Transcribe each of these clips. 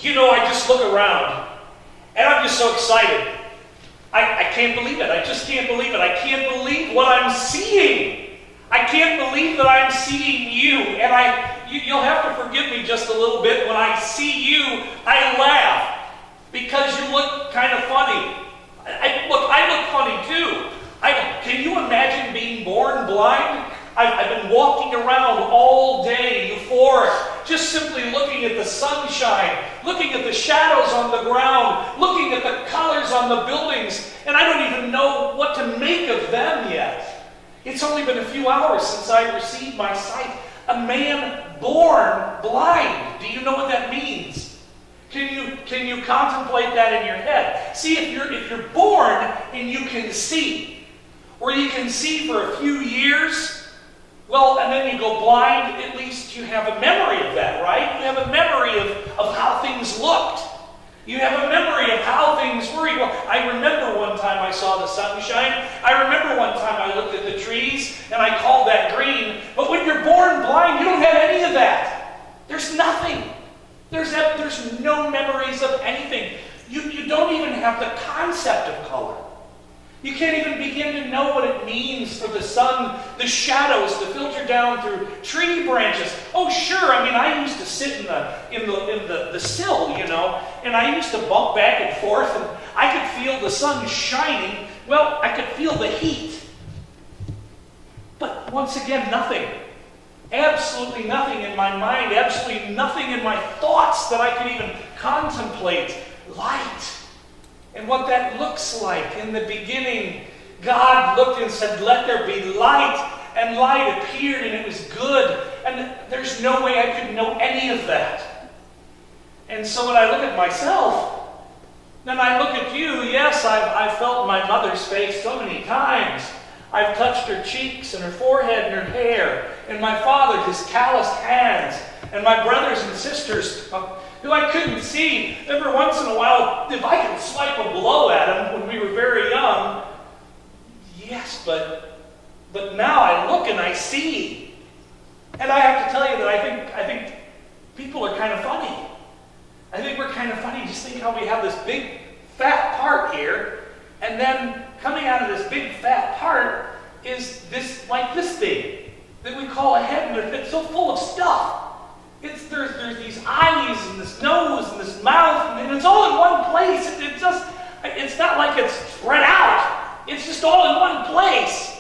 I just look around, and I'm just so excited. I can't believe it. I just can't believe it. I can't believe what I'm seeing. I can't believe that I'm seeing you. And you'll have to forgive me just a little bit. When I see you, I laugh because you look kind of funny. I look funny too. Can you imagine being born blind? I've been walking around all day, euphoric, just simply looking at the sunshine, looking at the shadows on the ground, looking at the colors on the buildings, and I don't even know what to make of them yet. It's only been a few hours since I received my sight. A man born blind. Do you know what that means? Can you contemplate that in your head? See, if you're born and you can see, or you can see for a few years, well, and then you go blind, at least you have a memory of that, right? You have a memory of how things looked. You have a memory of how things were. Well, I remember one time I saw the sunshine. I remember one time I looked at the trees and I called that green. But when you're born blind, you don't have any of that. There's nothing. There's no memories of anything. You don't even have the concept of color. You can't even begin to know what it means for the sun, the shadows to filter down through tree branches. Oh, sure. I used to sit in the sill, and I used to bump back and forth, and I could feel the sun shining. Well, I could feel the heat. But once again, nothing. Absolutely nothing in my mind, absolutely nothing in my thoughts that I could even contemplate. Light. And what that looks like. In the beginning, God looked and said, "Let there be light," and light appeared, and it was good. And there's no way I could know any of that. And so when I look at myself, then I look at you. Yes, I've felt my mother's face so many times. I've touched her cheeks and her forehead and her hair, and my father, his calloused hands, and my brothers and sisters, who I couldn't see. Every once in a while, if I could swipe a blow at him when we were very young, yes, but now I look and I see. And I have to tell you that I think people are kind of funny. I think we're kind of funny. Just think how we have this big, fat part here, and then coming out of this big, fat part is this thing that we call a head, and it's so full of stuff. There's these eyes and this nose and this mouth, and it's all in one place. It's not like it's spread out. It's just all in one place.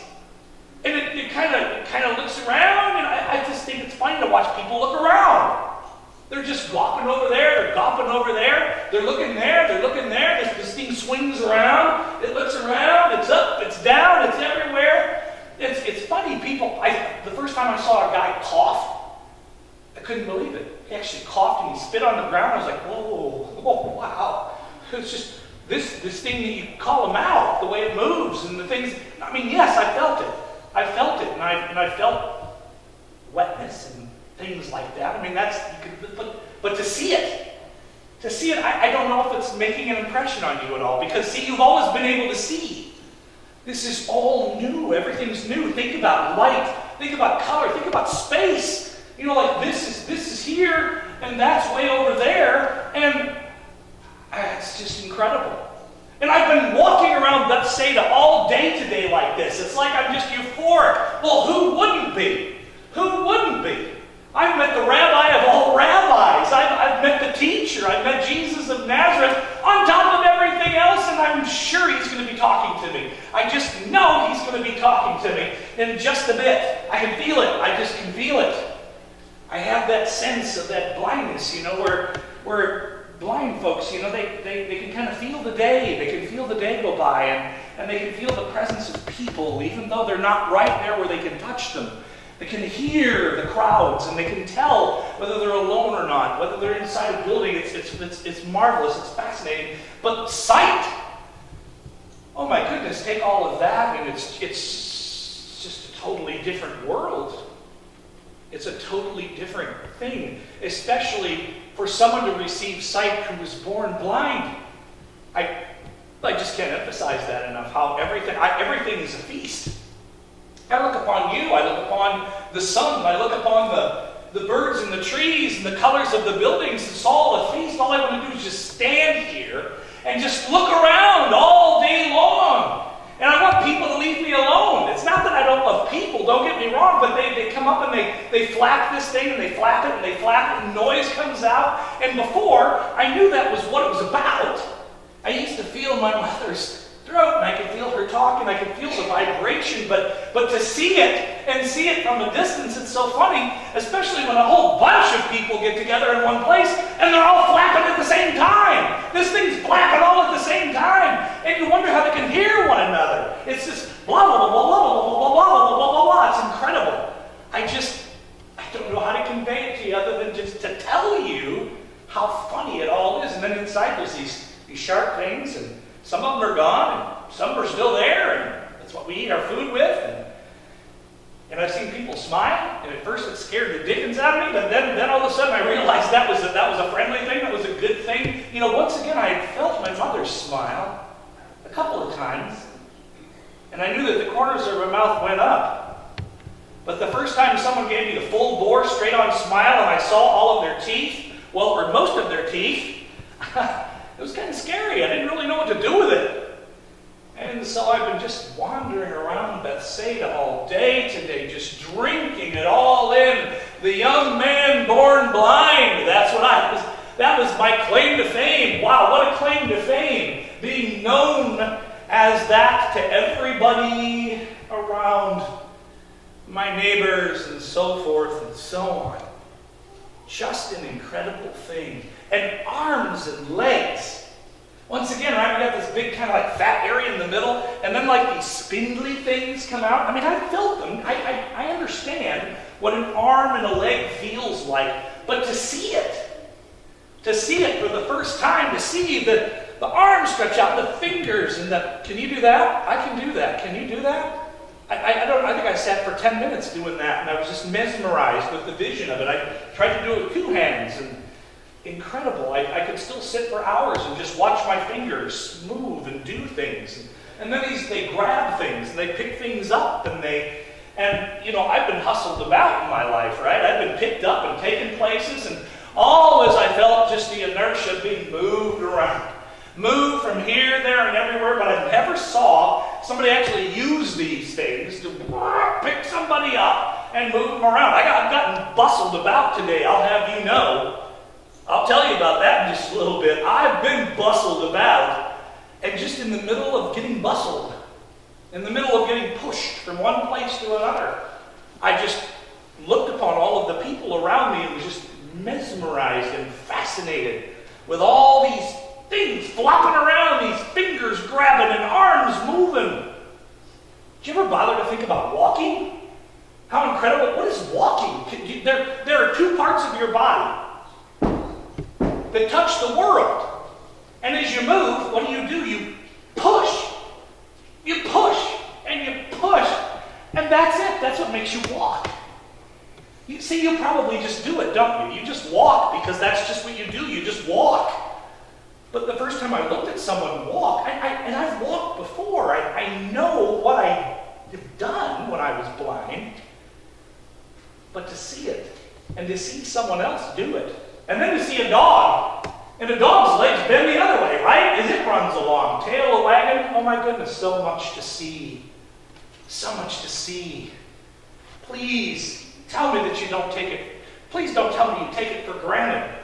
And it kind of looks around, and I just think it's funny to watch people look around. They're just gawping over there, they're gawping over there, they're looking there, they're looking there. This thing swings around, it looks around, it's up, it's down, it's everywhere. It's funny, people. The first time I saw a guy cough, I couldn't believe it. He actually coughed and he spit on the ground. I was like, whoa, wow. It's just this thing that you call a mouth, the way it moves and the things. Yes, I felt it. And I felt wetness and things like that. But to see it, I don't know if it's making an impression on you at all. Because see, you've always been able to see. This is all new. Everything's new. Think about light. Think about color. Think about space. This is here, and that's way over there, and it's just incredible. And I've been walking around Bethsaida all day today like this. It's like I'm just euphoric. Well, who wouldn't be? Who wouldn't be? I've met the rabbi of all rabbis. I've met the teacher. I've met Jesus of Nazareth on top of everything else, and I'm sure he's going to be talking to me. I just know he's going to be talking to me in just a bit. I can feel it. I just can feel it. I have that sense of that blindness, where blind folks, they can kind of feel the day. They can feel the day go by, and they can feel the presence of people, even though they're not right there where they can touch them. They can hear the crowds, and they can tell whether they're alone or not, whether they're inside a building. It's marvelous. It's fascinating. But sight, oh my goodness, take all of that, and it's just a totally different world. It's a totally different thing, especially for someone to receive sight who was born blind. I just can't emphasize that enough, how everything is a feast. I look upon you, I look upon the sun, I look upon the birds and the trees and the colors of the buildings. It's all a feast. All I want to do is just stand here and just look around all day long. And I want people to leave me alone. It's not that I don't love people, don't get me wrong, but they come up and they flap this thing and they flap it and they flap it and noise comes out. And before, I knew that was what it was about. I used to feel my mother's throat and I could feel her talk and I could feel the vibration, but to see it and see it from a distance, it's so funny, especially when a whole bunch of people get together in one place and they're all flapping at the same time. This thing's flapping all at the same time. And you wonder how they can hear one another. It's just blah, blah, blah, blah, blah, blah, blah, blah, blah, blah, blah, blah. It's incredible. I don't know how to convey it to you other than just to tell you how funny it all is. And then inside there's these sharp things, and some of them are gone, and some are still there, and that's what we eat our food with. And I've seen people smile, and at first it scared the dickens out of me, but then all of a sudden I realized that was a friendly thing, that was a good thing. You know, once again, I had felt my mother's smile a couple of times, and I knew that the corners of her mouth went up. But the first time someone gave me the full bore, straight-on smile, and I saw all of their teeth, well, or most of their teeth, it was kind of scary. I didn't really know what to do with it. And so I've been just wandering around Bethsaida all day today, just drinking it all in. The young man born blind. That was my claim to fame. Wow, what a claim to fame. Being known as that to everybody around, my neighbors and so forth and so on. Just an incredible thing. And arms and legs. Once again, right, we got this big kind of like fat area in the middle, and then like these spindly things come out. I mean, I felt them. I understand what an arm and a leg feels like, but to see it for the first time, to see the arms stretch out, the fingers, and can you do that? I can do that. Can you do that? I think I sat for 10 minutes doing that, and I was just mesmerized with the vision of it. I tried to do it with 2 hands, and incredible. I could still sit for hours and just watch my fingers move and do things. And then they grab things and they pick things up and you know, I've been hustled about in my life, right? I've been picked up and taken places, and all as I felt just the inertia being moved around. Moved from here, there, and everywhere, but I never saw somebody actually use these things to pick somebody up and move them around. I've gotten bustled about today, I'll have you know. I'll tell you about that in just a little bit. I've been bustled about, and just in the middle of getting bustled, in the middle of getting pushed from one place to another, I just looked upon all of the people around me and was just mesmerized and fascinated with all these things flopping around, these fingers grabbing and arms moving. Did you ever bother to think about walking? How incredible. What is walking? There are 2 parts of your body that touch the world. And as you move, what do? You push. You push and you push. And that's it. That's what makes you walk. You see, you probably just do it, don't you? You just walk because that's just what you do. You just walk. But the first time I looked at someone walk, and I've walked before. I know what I have done when I was blind. But to see it, and to see someone else do it, and then to see a dog, and a dog's legs bend the other way, right? As it runs along, tail a wagging. Oh my goodness, so much to see. So much to see. Please tell me that you don't take it. Please don't tell me you take it for granted.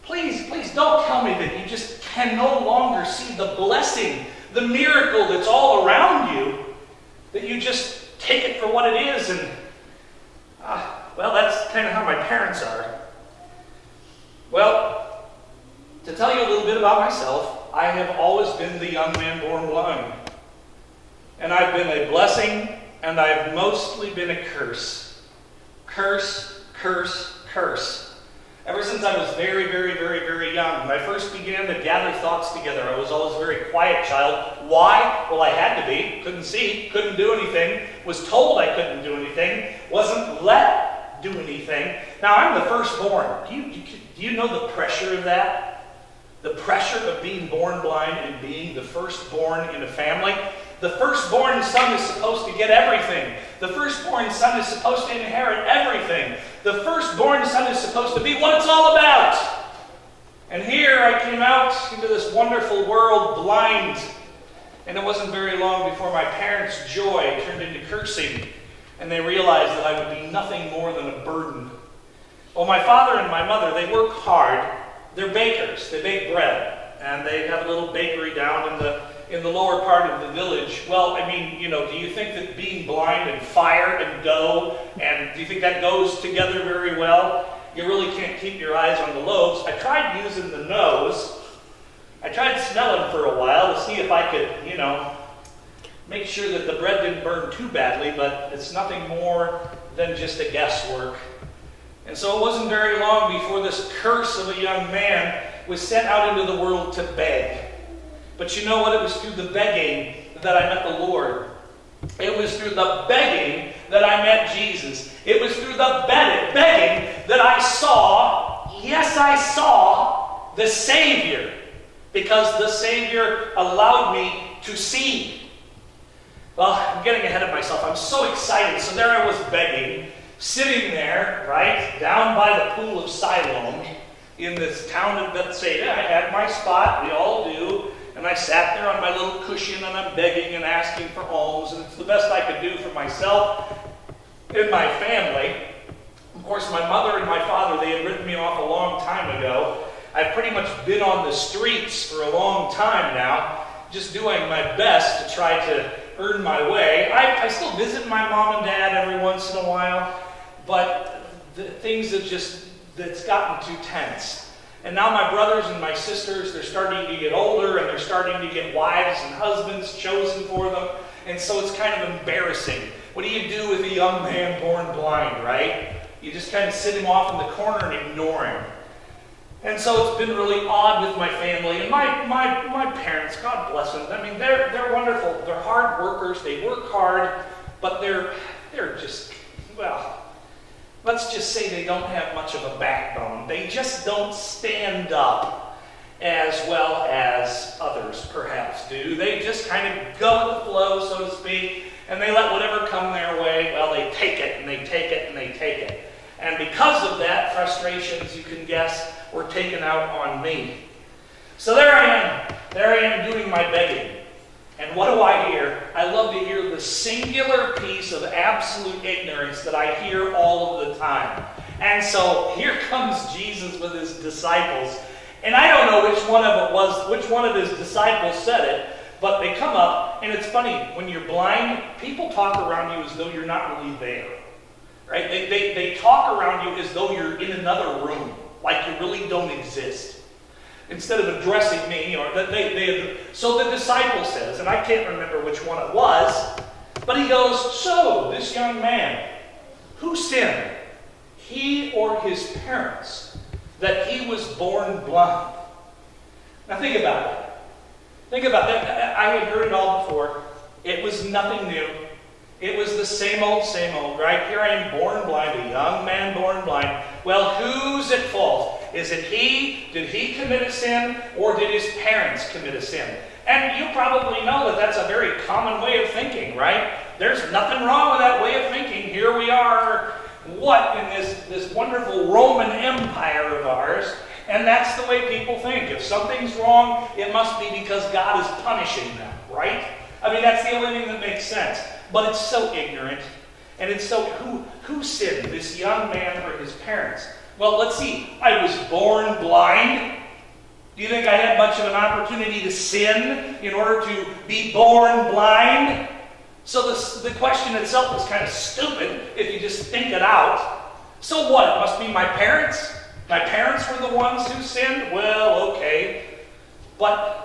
Please don't tell me that you just can no longer see the blessing, the miracle that's all around you, that you just take it for what it is. And, well, that's kind of how my parents are. Well, to tell you a little bit about myself, I have always been the young man born blind. And I've been a blessing, and I've mostly been a curse. Curse, curse, curse. Ever since I was very, very, very, very young, when I first began to gather thoughts together, I was always a very quiet child. Why? Well, I had to be. Couldn't see, couldn't do anything, was told I couldn't do anything, wasn't let do anything. Now, I'm the firstborn. Do you know the pressure of that? The pressure of being born blind and being the firstborn in a family? The firstborn son is supposed to get everything. The firstborn son is supposed to inherit everything. The firstborn son is supposed to be what it's all about. And here I came out into this wonderful world blind. And it wasn't very long before my parents' joy turned into cursing. And they realized that I would be nothing more than a burden. Well, my father and my mother, they work hard. They're bakers. They bake bread. And they have a little bakery down in the lower part of the village. Well, I mean, do you think that being blind and fire and dough, and do you think that goes together very well? You really can't keep your eyes on the loaves. I tried using the nose. I tried smelling for a while to see if I could, make sure that the bread didn't burn too badly, but it's nothing more than just a guesswork. And so it wasn't very long before this curse of a young man was sent out into the world to beg. But you know what? It was through the begging that I met the Lord. It was through the begging that I met Jesus. It was through the begging that I saw, yes, I saw the Savior. Because the Savior allowed me to see. Well, I'm getting ahead of myself. I'm so excited. So there I was begging, sitting there, right, down by the pool of Siloam in this town of Bethsaida. I had my spot, we all do. And I sat there on my little cushion and I'm begging and asking for alms. And it's the best I could do for myself and my family. Of course, my mother and my father, they had written me off a long time ago. I've pretty much been on the streets for a long time now, just doing my best to try to earn my way. I still visit my mom and dad every once in a while, but things have it's gotten too tense. And now my brothers and my sisters, they're starting to get older and they're starting to get wives and husbands chosen for them. And so it's kind of embarrassing. What do you do with a young man born blind, right? You just kind of sit him off in the corner and ignore him. And so it's been really odd with my family. And my parents, God bless them, I mean, they're wonderful. They're hard workers. They work hard. But they're just, well, let's just say they don't have much of a backbone. They just don't stand up as well as others perhaps do. They just kind of go with the flow, so to speak, and they let whatever come their way, well, they take it, and they take it, and they take it. And because of that, frustrations, you can guess, were taken out on me. So there I am doing my begging. And what do I hear? I love to hear the singular piece of absolute ignorance that I hear all of the time. And so here comes Jesus with his disciples. And I don't know which one of his disciples said it, but they come up, and it's funny, when you're blind, people talk around you as though you're not really there. Right? They talk around you as though you're in another room, like you really don't exist. Instead of addressing me, so the disciple says, and I can't remember which one it was, but he goes, so this young man, who sinned, he or his parents, that he was born blind? Now think about it. Think about that. I had heard it all before. It was nothing new. It was the same old, right? Here I am born blind, a young man born blind. Well, who's at fault? Is it he? Did he commit a sin? Or did his parents commit a sin? And you probably know that that's a very common way of thinking, right? There's nothing wrong with that way of thinking. Here we are, what, in this wonderful Roman Empire of ours, and that's the way people think. If something's wrong, it must be because God is punishing them, right? I mean, that's the only thing that makes sense. But it's so ignorant. And it's so, who sinned, this young man or his parents? Well, let's see. I was born blind. Do you think I had much of an opportunity to sin in order to be born blind? So the question itself is kind of stupid if you just think it out. So what? It must be my parents? My parents were the ones who sinned? Well, okay. But,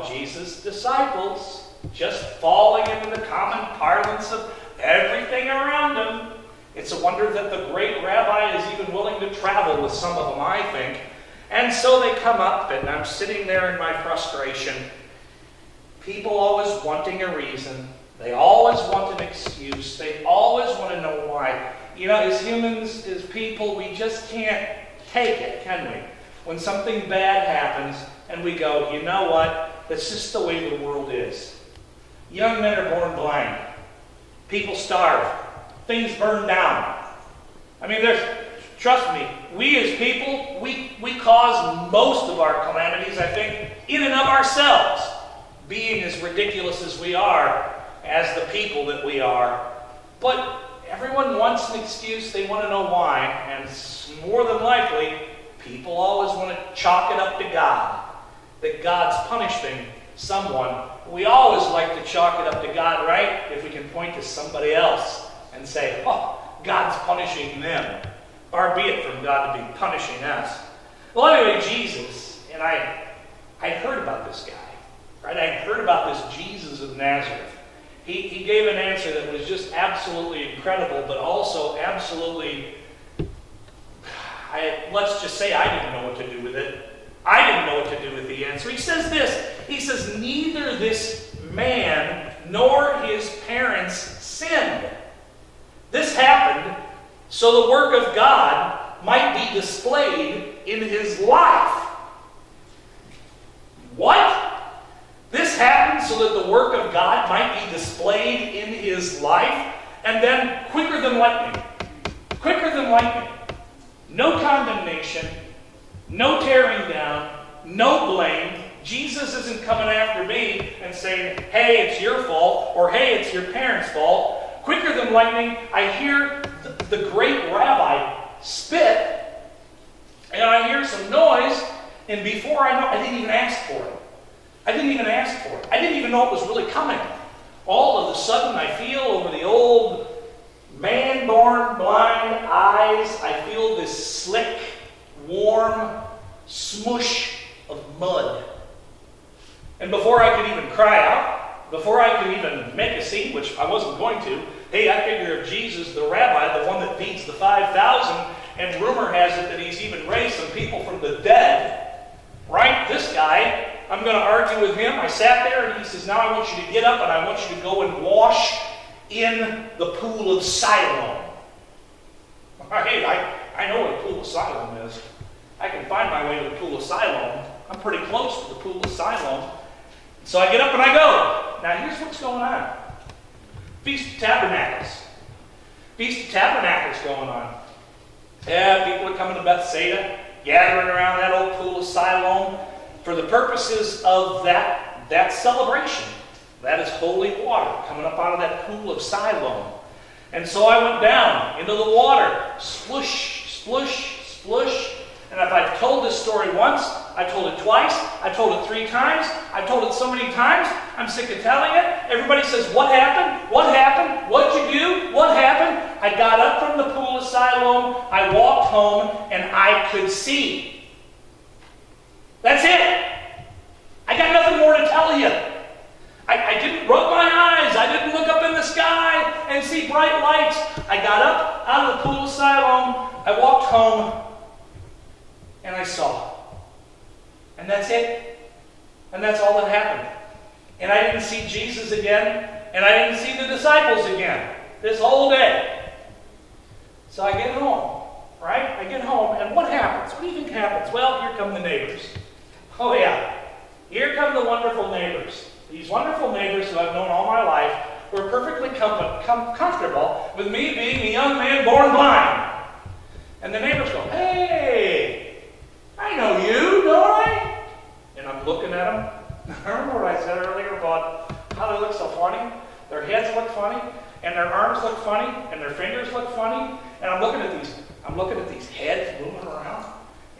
Jesus' disciples, just falling into the common parlance of everything around them. It's a wonder that the great rabbi is even willing to travel with some of them, I think. And so they come up, and I'm sitting there in my frustration. People always wanting a reason. They always want an excuse. They always want to know why. As humans, as people, we just can't take it, can we? When something bad happens, and we go, you know what? That's just the way the world is. Young men are born blind. People starve. Things burn down. I mean, trust me, we as people, we cause most of our calamities, I think, in and of ourselves, being as ridiculous as we are, as the people that we are. But everyone wants an excuse. They want to know why. And more than likely, people always want to chalk it up to God, that God's punishing someone. We always like to chalk it up to God, right? If we can point to somebody else and say, oh, God's punishing them. Far be it from God to be punishing us. Well, anyway, Jesus, and I heard about this guy, right? I heard about this Jesus of Nazareth. He gave an answer that was just absolutely incredible, but also absolutely, let's just say I didn't know what to do with it. I didn't know what to do with the answer. He says this. He says, neither this man nor his parents sinned. This happened so the work of God might be displayed in his life. What? This happened so that the work of God might be displayed in his life. And then, quicker than lightning, no condemnation, no tearing down, no blame. Jesus isn't coming after me and saying, hey, it's your fault, or hey, it's your parents' fault. Quicker than lightning, I hear the great rabbi spit, and I hear some noise, and before I know, I didn't even ask for it. I didn't even know it was really coming. All of a sudden, I feel over the old man-born blind eyes, I feel this slick, warm smush of mud. And before I could even cry out, before I could even make a scene, which I wasn't going to, hey, I figure if Jesus, the rabbi, the one that feeds the 5,000, and rumor has it that he's even raised some people from the dead, right? This guy, I'm going to argue with him. I sat there and he says, now I want you to get up and I want you to go and wash in the pool of Siloam. Hey, I know what a pool of Siloam is. I can find my way to the pool of Siloam. I'm pretty close to the pool of Siloam. So I get up and I go. Now here's what's going on. Feast of Tabernacles. Feast of Tabernacles going on. Yeah, people are coming to Bethsaida, gathering around that old pool of Siloam for the purposes of that celebration. That is holy water coming up out of that pool of Siloam. And so I went down into the water, splush, splush, splush. And if I've told this story once, I've told it twice, I've told it 3 times, I've told it so many times, I'm sick of telling it. Everybody says, what happened? What happened? What'd you do? What happened? I got up from the pool of Siloam, I walked home, and I could see. That's it. I got nothing more to tell you. I didn't rub my eyes. I didn't look up in the sky and see bright lights. I got up out of the pool of Siloam, I walked home, and I saw. And that's it. And that's all that happened. And I didn't see Jesus again, and I didn't see the disciples again this whole day. So I get home, right? I get home, and what happens? What do you think happens? Well, here come the neighbors. Oh yeah, here come the wonderful neighbors. These wonderful neighbors who I've known all my life who are perfectly comfortable with me being a young man born blind. And the neighbors go, hey, I know you, don't I? And I'm looking at them. Remember what I said earlier about how they look so funny? Their heads look funny, and their arms look funny, and their fingers look funny. And I'm looking at these heads moving around.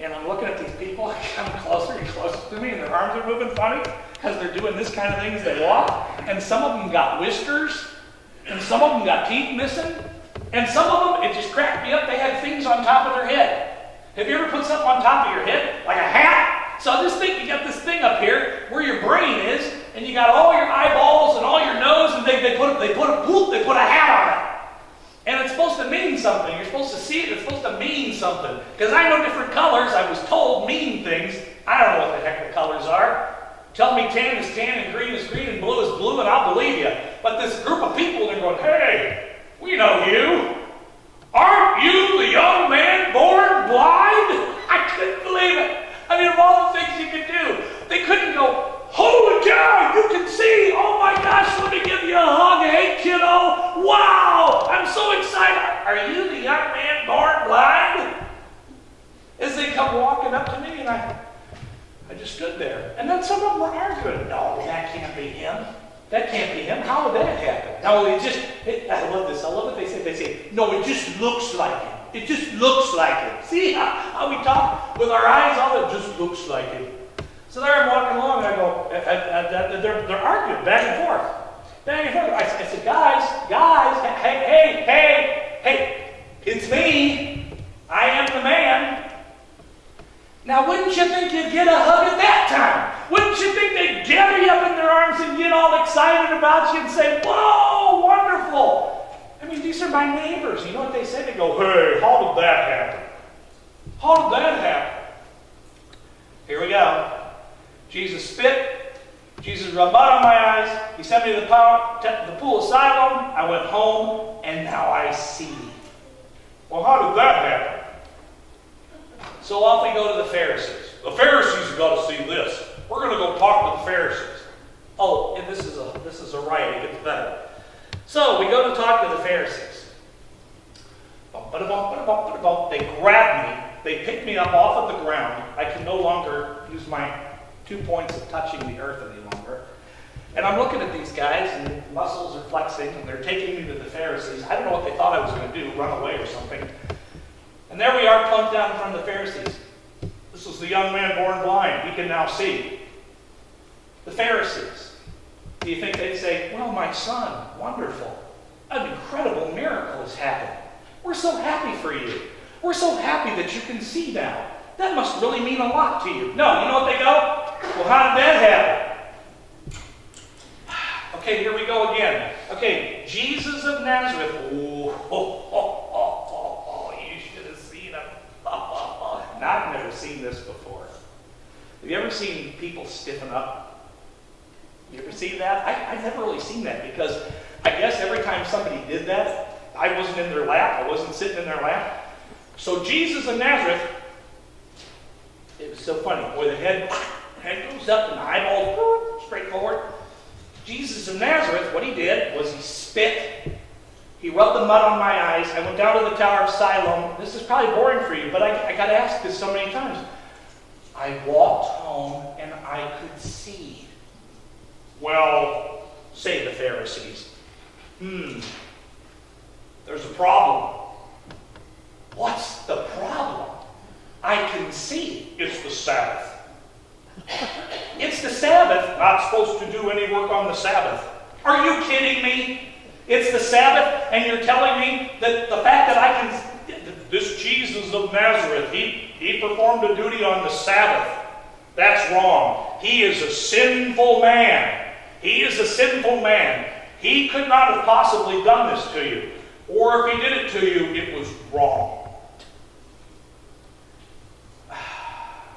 And I'm looking at these people coming closer and closer to me, and their arms are moving funny because they're doing this kind of thing as they walk. And some of them got whiskers, and some of them got teeth missing, and some of them, it just cracked me up, they had things on top of their head. Have you ever put something on top of your head, like a hat? So this thing, you got this thing up here where your brain is, and you got all your eyeballs and all your nose, and they put a hat on it. And it's supposed to mean something. You're supposed to see it. It's supposed to mean something. Because I know different colors. I was told mean things. I don't know what the heck the colors are. Tell me tan is tan and green is green and blue is blue and I'll believe you. But this group of people, they're going, hey, we know you. Aren't you the young man born blind? I couldn't believe it. I mean, of all the things you could do, they couldn't go, holy cow, you can see. Oh my gosh, let me you the young man born blind? As they come walking up to me, and I just stood there. And then some of them were arguing. No, that can't be him. That can't be him. How would that happen? No, I love this. I love what they say. They say, no, it just looks like him. It just looks like him. See how we talk with our eyes all it just looks like him. So there I'm walking along, and I go, they're arguing back and forth. Back and forth. I said, guys, hey, it's me. I am the man. Now, wouldn't you think you'd get a hug at that time? Wouldn't you think they'd gather you up in their arms and get all excited about you and say, whoa, wonderful. I mean, these are my neighbors. You know what they say? They go, hey, how did that happen? How did that happen? Here we go. Jesus spit. Jesus rubbed mud on my eyes. He sent me to the pool of Siloam. I went home, and now I see. Well, how did that happen? So off we go to the Pharisees. The Pharisees have got to see this. We're going to go talk to the Pharisees. Oh, and this is a riot. It gets better. So we go to talk to the Pharisees. They grab me. They pick me up off of the ground. I can no longer use my 2 points of touching the earth any longer. And I'm looking at these guys, and the muscles are flexing, and they're taking me to the Pharisees. I don't know what they thought I was going to do, run away or something. And there we are, plunked down in front of the Pharisees. This is the young man born blind. He can now see. The Pharisees. Do you think they'd say, well, my son, wonderful. An incredible miracle has happened. We're so happy for you. We're so happy that you can see now. That must really mean a lot to you. No, you know what they go? Well, how did that happen? Okay, here we go again. Okay, Jesus of Nazareth. You should have seen him. Now, I've never seen this before. Have you ever seen people stiffen up? You ever seen that? I've never really seen that because I guess every time somebody did that, I wasn't in their lap. I wasn't sitting in their lap. So Jesus of Nazareth, it was so funny. Boy, the head goes up and the eyeballs straight forward. Jesus of Nazareth, what he did was he spit. He rubbed the mud on my eyes. I went down to the Tower of Siloam. This is probably boring for you, but I got asked this so many times. I walked home and I could see. Well, say the Pharisees. There's a problem. What's the problem? I can see. It's the Sabbath. It's the Sabbath. Not supposed to do any work on the Sabbath. Are you kidding me? It's the Sabbath, and you're telling me that the fact that I can... This Jesus of Nazareth, he performed a duty on the Sabbath. That's wrong. He is a sinful man. He is a sinful man. He could not have possibly done this to you. Or if he did it to you, it was wrong.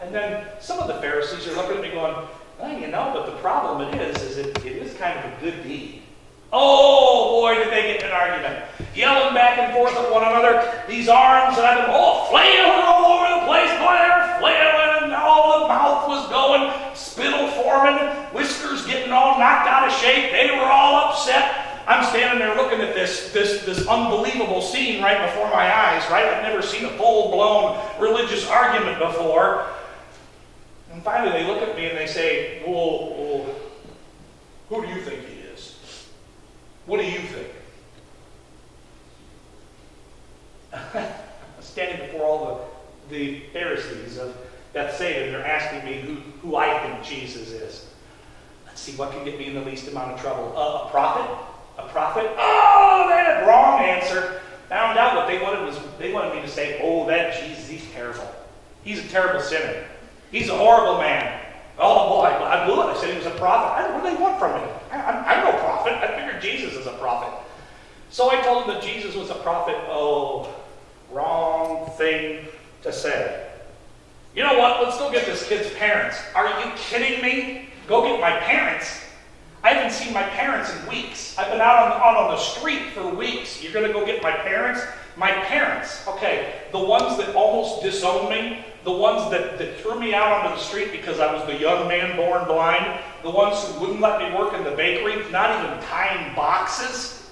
And then some of the Pharisees are looking at me going, well, you know, but the problem it is it is kind of a good deed. Oh, boy, did they get in an argument. Yelling back and forth at one another. These arms, and I've been, flailing all over the place. Boy, they were flailing, and all the mouth was going, spittle forming, whiskers getting all knocked out of shape. They were all upset. I'm standing there looking at this unbelievable scene right before my eyes, right? I've never seen a full-blown religious argument before. And finally they look at me and they say, well, who do you think he is? What do you think? Standing before all the Pharisees of Bethsaida, and they're asking me who I think Jesus is. Let's see, what can get me in the least amount of trouble? A prophet? A prophet? Oh, that wrong answer. Found out what they wanted was, they wanted me to say, that Jesus, he's terrible. He's a terrible sinner. He's a horrible man. Oh boy, I blew it. I said he was a prophet. What do they want from me? I'm no prophet. I figured Jesus is a prophet. So I told them that Jesus was a prophet. Oh, wrong thing to say. You know what? Let's go get this kid's parents. Are you kidding me? Go get my parents? I haven't seen my parents in weeks. I've been out on the street for weeks. You're going to go get my parents? My parents. Okay, the ones that almost disowned me, the ones that threw me out onto the street because I was the young man born blind, the ones who wouldn't let me work in the bakery, not even tying boxes.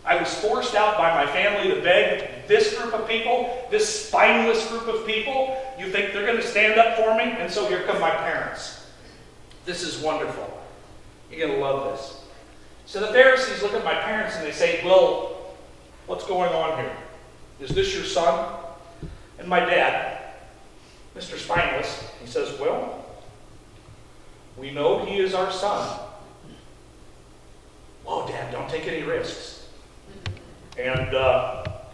I was forced out by my family to beg this group of people, this spineless group of people, you think they're going to stand up for me? And so here come my parents. This is wonderful. You're going to love this. So the Pharisees look at my parents and they say, well, what's going on here? Is this your son? And my dad, Mr. Spineless, he says, well, we know he is our son. Whoa, Dad, don't take any risks. And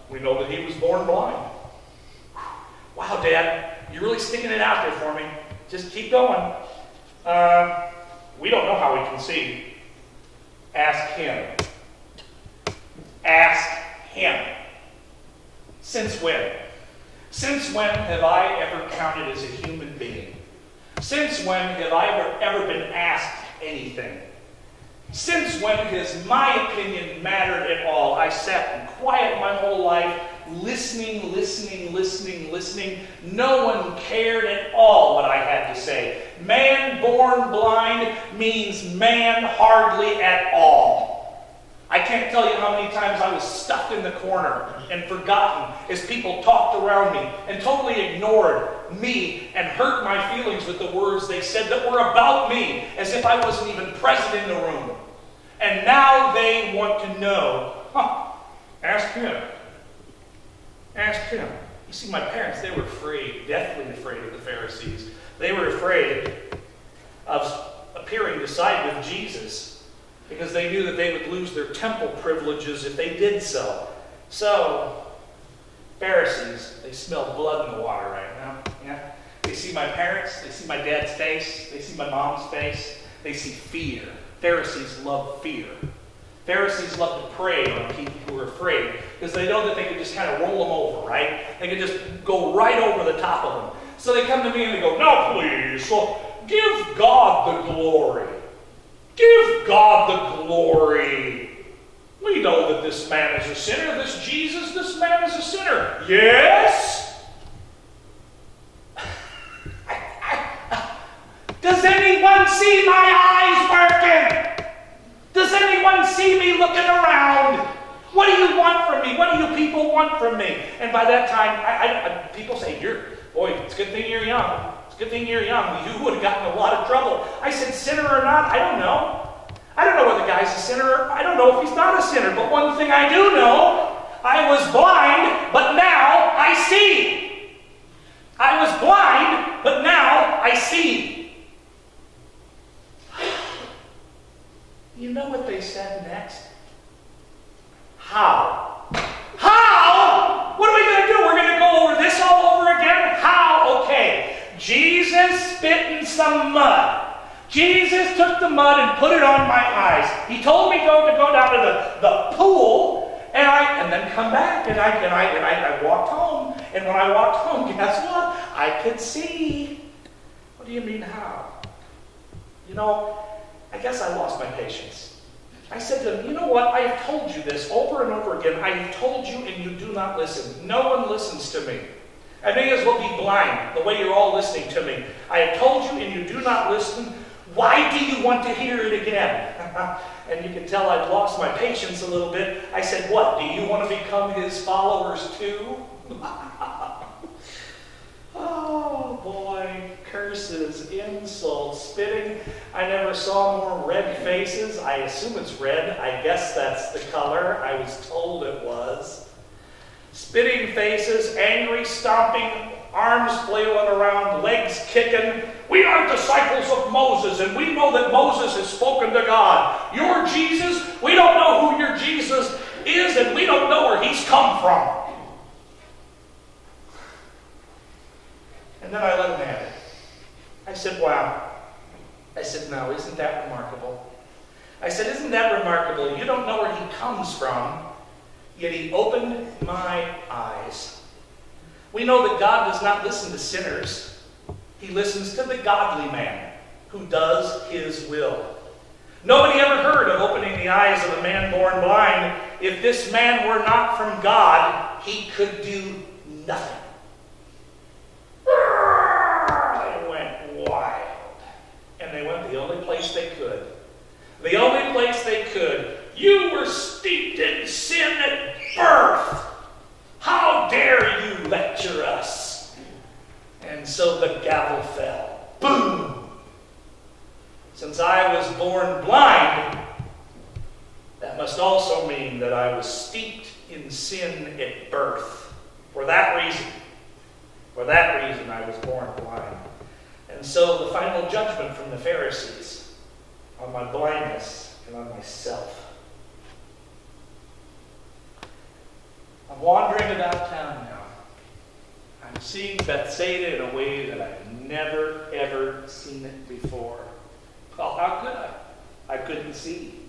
we know that he was born blind. Wow, Dad, you're really sticking it out there for me. Just keep going. We don't know how he can see. Ask him. Ask him. Since when? Since when have I ever counted as a human being? Since when have I ever been asked anything? Since when has my opinion mattered at all? I sat in quiet my whole life, listening. No one cared at all what I had to say. Man born blind means man hardly at all. I can't tell you how many times I was stuffed in the corner and forgotten as people talked around me and totally ignored me and hurt my feelings with the words they said that were about me, as if I wasn't even present in the room. And now they want to know. Ask him. Ask him. You see, my parents, they were afraid, deathly afraid of the Pharisees. They were afraid of appearing to side with Jesus because they knew that they would lose their temple privileges if they did so. So, Pharisees, they smell blood in the water right now. Yeah? They see my parents, they see my dad's face, they see my mom's face, they see fear. Pharisees love fear. Pharisees love to prey on people who are afraid because they know that they can just kind of roll them over, right? They can just go right over the top of them. So they come to me and they go, "Now please, give God the glory. Give God the glory. We know that this man is a sinner. This Jesus, this man is a sinner." Yes? Does anyone see my eyes working? Does anyone see me looking around? What do you want from me? What do you people want from me? And by that time, people say, boy, it's a good thing you're young. It's a good thing you're young. You would have gotten in a lot of trouble. I said, sinner or not, I don't know. I don't know whether the guy's a sinner. I don't know if he's not a sinner. But one thing I do know, I was blind, but now I see. I was blind, but now I see. You know what they said next? How? How? What are we going to do? We're going to go over this all over again? How? Okay. Jesus spit in some mud. Jesus took the mud and put it on my eyes. He told me to go down to the pool and then come back. And I walked home. And when I walked home, guess what? I could see. What do you mean how? You know, I guess I lost my patience. I said to them, you know what? I have told you this over and over again. I have told you and you do not listen. No one listens to me. I may as well be blind the way you're all listening to me. I have told you and you do not listen. Why do you want to hear it again? And you can tell I've lost my patience a little bit. I said, what? Do you want to become his followers too? Oh boy, curses, insults, spitting. I never saw more red faces. I assume it's red. I guess that's the color. I was told it was. Spitting faces, angry, stomping, arms flailing around, legs kicking. We are disciples of Moses, and we know that Moses has spoken to God. Your Jesus, we don't know who your Jesus is, and we don't know where he's come from. And then I let him have it. I said, wow. I said, no, isn't that remarkable? I said, isn't that remarkable? You don't know where he comes from, yet he opened my eyes. We know that God does not listen to sinners. He listens to the godly man who does his will. Nobody ever heard of opening the eyes of a man born blind. If this man were not from God, he could do nothing. They went wild. And they went the only place they could. The only place they could. You were steeped in sin at birth. How so the gavel fell. Boom! Since I was born blind, that must also mean that I was steeped in sin at birth. For that reason I was born blind. And so the final judgment from the Pharisees on my blindness and on myself. I'm wandering about town now. I'm seeing Bethsaida in a way that I've never, ever seen it before. Well, how could I? I couldn't see.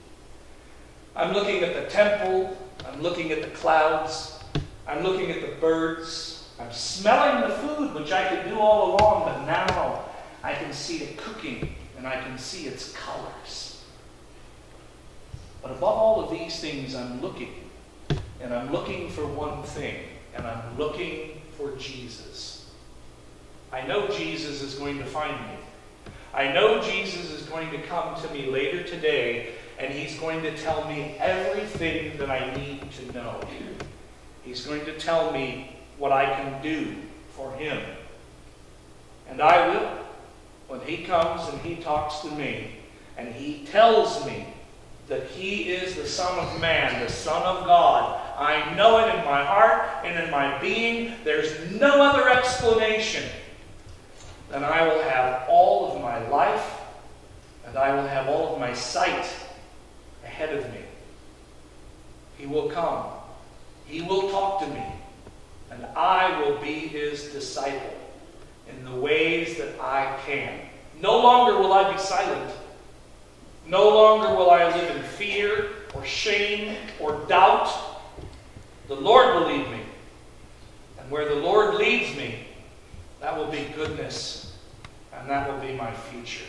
I'm looking at the temple. I'm looking at the clouds. I'm looking at the birds. I'm smelling the food, which I could do all along, but now I can see it cooking, and I can see its colors. But above all of these things, I'm looking. And I'm looking for one thing, and I'm looking for Jesus. I know Jesus is going to find me. I know Jesus is going to come to me later today, and he's going to tell me everything that I need to know. He's going to tell me what I can do for him. And I will. When he comes and he talks to me, and he tells me that he is the Son of Man, the Son of God, I know it in my heart and in my being. There's no other explanation. Then I will have all of my life, and I will have all of my sight ahead of me. He will come. He will talk to me, and I will be his disciple in the ways that I can. No longer will I be silent. No longer will I live in fear or shame or doubt. The Lord will lead me. And where the Lord leads me, that will be goodness, and that will be my future.